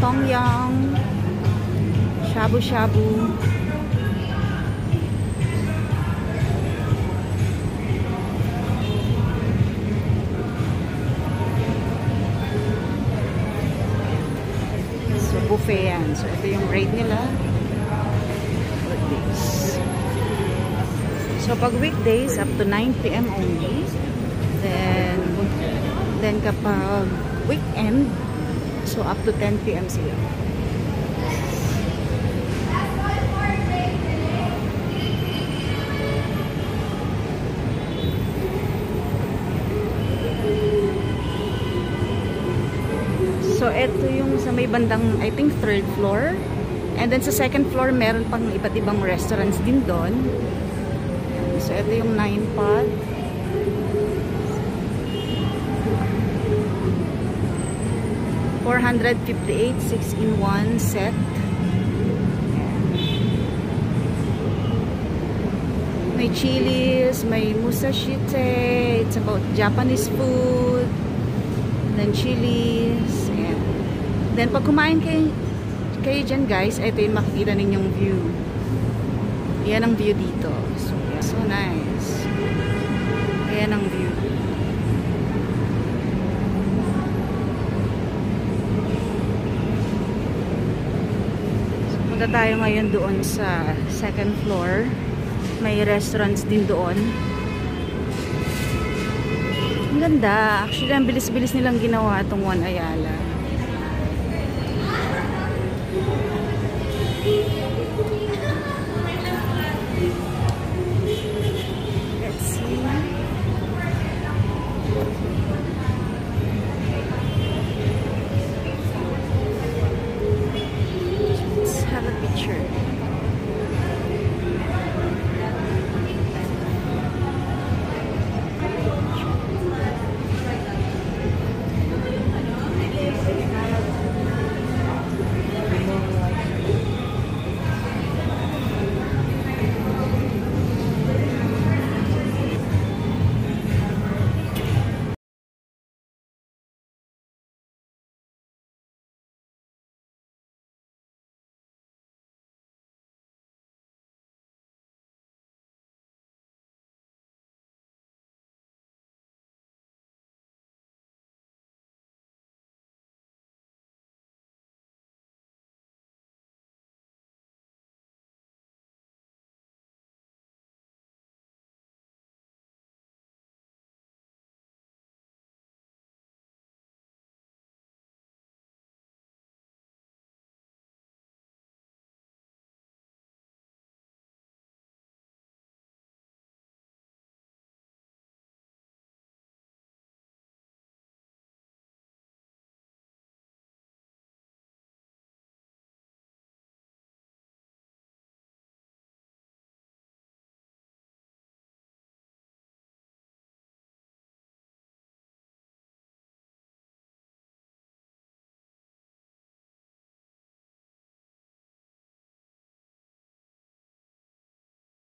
Tongyang, shabu-shabu. So, buffet yan. So, ito yung rate nila. Weekdays. So, pag weekdays, up to 9 PM only. Then kapag weekend, so up to 10 PM sila. So, ito yung sa may bandang, I think, 3rd floor. And then sa 2nd floor, meron pang iba't ibang restaurants din doon. So, ito yung 9 pot. $458, 6-in-1 set. May chilies, may musashite. It's about Japanese food. Then chilies. Ayan. Then pag kumain kayo dyan guys, ito yung makikita ninyong view. Yan ang view dito. So nice. Ayan ang view. Punta tayo ngayon doon sa 2nd floor. May restaurants din doon. Ang ganda. Actually, ang bilis-bilis nilang ginawa itong One Ayala. Let's see. Have a picture.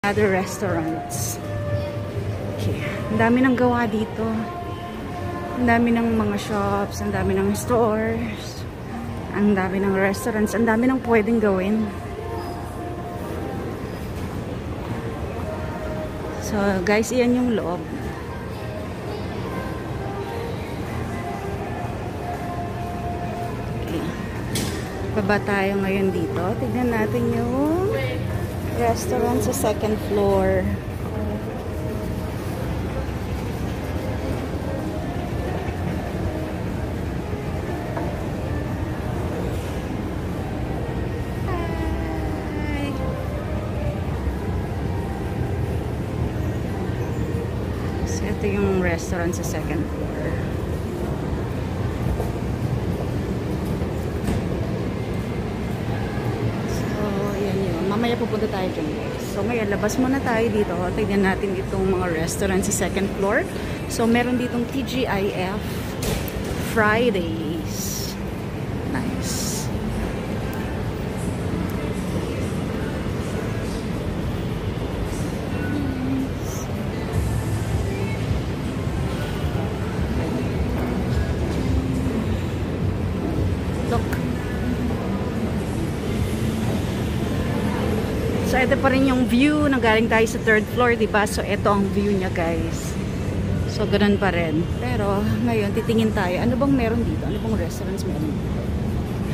Other restaurants. Okay. Ang dami ng gawa dito. Ang dami ng mga shops, ang dami ng stores, ang dami ng restaurants, ang dami ng pwedeng gawin. So, guys, iyan yung loob. Okay. Baba tayo ngayon dito. Tignan natin yung restaurant sa 2nd floor. Hi. So, ito yung restaurant sa 2nd floor. Mamaya pupunta tayo dyan guys. So ngayon, labas muna tayo dito. Tignan natin itong mga restaurant sa 2nd floor. So meron ditong TGIF Fridays. Nice. So, ito pa rin yung view. Nanggaling tayo sa 3rd floor, diba? So, ito ang view niya, guys. So, ganun pa rin. Pero, ngayon, titingin tayo. Ano bang meron dito? Ano bang restaurants meron dito?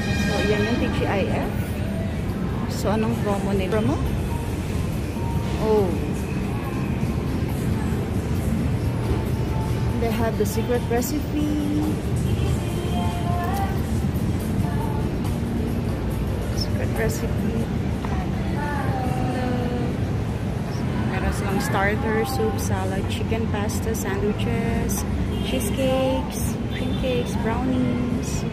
So, yan yung TGIF. So, anong promo nila? Promo? Oh. They have the secret recipe. Secret recipe. Meron silang starter, soup, salad, chicken pasta, sandwiches, cheesecakes, cream cakes, brownies.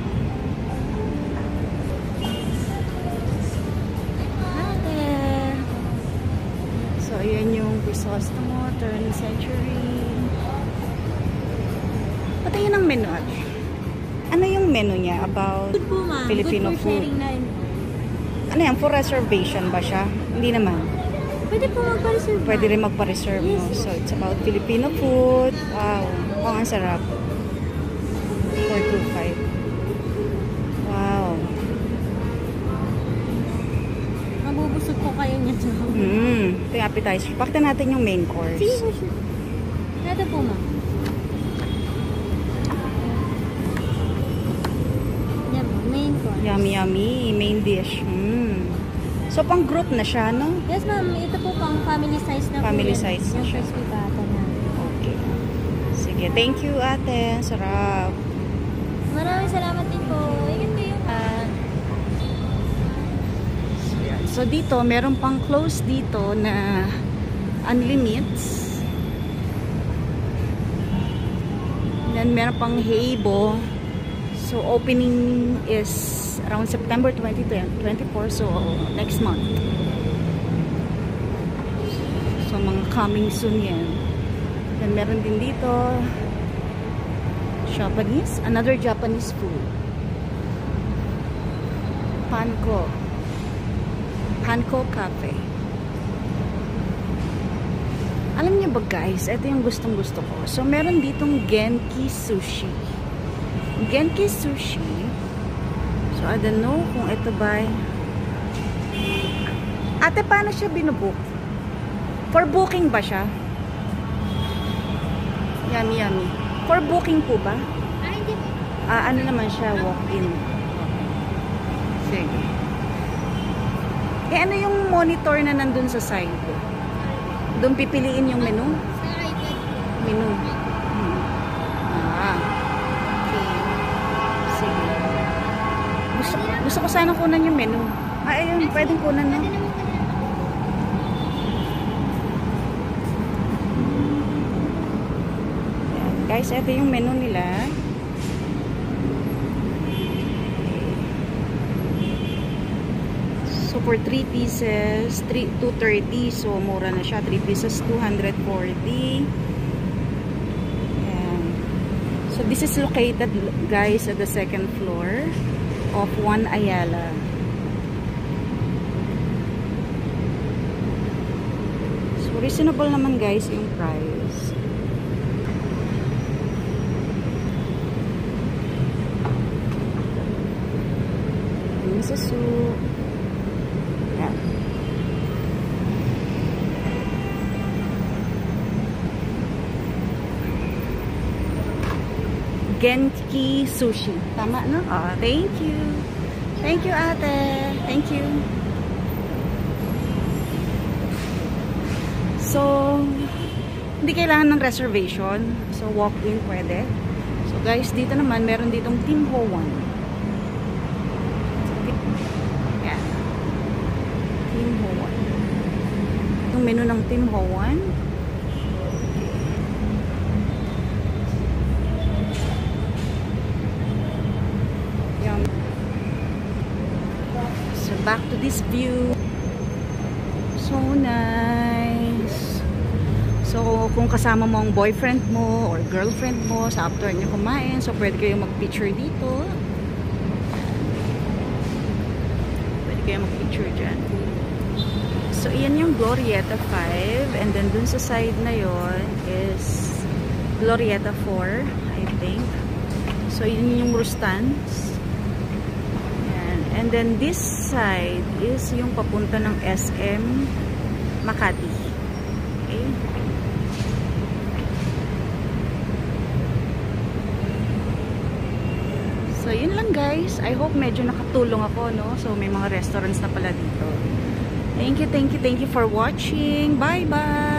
So, ayan yung Crisostomo, 30th century. Pati yun ang menu. Ano yung menu niya about Good po, ma'am. Filipino Good for food? sharing na yun. Ano yan? For reservation ba siya? Hindi naman. Pwede po magpa-reserve. Pwede rin magpa-reserve, no? Yes. So, it's about Filipino food. Wow. Oh, ang sarap. 425. Wow. Mabubusog po kayo niya. Ito yung appetizer. Pakita natin yung main course. Sige po siya. Ito po, ma'am. Yan po, main course. Yummy, yummy. Main dish. So, pang group na siya, no? Yes, ma'am. Ito po pang family size na Family po. size na yung siya. crispy pata na. Okay. Sige. Thank you, ate. Sarap. Maraming salamat din po. Ingat kayo. So, dito, meron pang close dito na unlimits. Then, meron pang Heibo. So, opening is around September 2024. So, next month. So, mga coming soon yan. Then, meron din dito Japanese. Another Japanese food. Panko. Panko Cafe. Alam niyo ba guys, ito yung gustong gusto ko. So, meron ditong Genki Sushi. Genki Sushi. So, I don't know kung ito ba. Ate, paano siya binubook? For booking ba siya? Yummy, yummy. For booking po ba? Hindi po. Ano naman siya? Walk-in. Sige. Eh, ano yung monitor na nandun sa side? Doon pipiliin yung menu? Sa iPad po. Menu. Okay. Sige. Gusto ko sana kunan yung menu. Ayun, pwedeng kunan, no? Ayan. Guys, ito yung menu nila. So, for 3 pieces, 230. So, mura na siya. 3 pieces, 240. Ayan. So, this is located, guys, at the 2nd floor of One Ayala. So, reasonable naman, guys, yung price. Miso soup. Yan. Genki Sushi. Tama, no? Thank you. Thank you, ate. Thank you. So, hindi kailangan ng reservation. So, walk-in pwede. So, guys, dito naman, meron ditong Tim Ho Wan. Yan. Tim Ho Wan. Yung menu ng Tim Ho Wan. Yan. So, back to this view. So nice. So, kung kasama mo ang boyfriend mo or girlfriend mo sa after nyo kumain, so pwede kayo mag-picture dito. Pwede kayo mag-picture dyan. So, iyan yung Glorieta 5. And then, dun sa side na yon is Glorieta 4, I think. So, yun yung Rustans. And And then this side is yung papunta ng SM Makati. Okay. So, yun lang guys. I hope medyo nakatulong ako, no? So, may mga restaurants na pala dito. Thank you for watching. Bye-bye!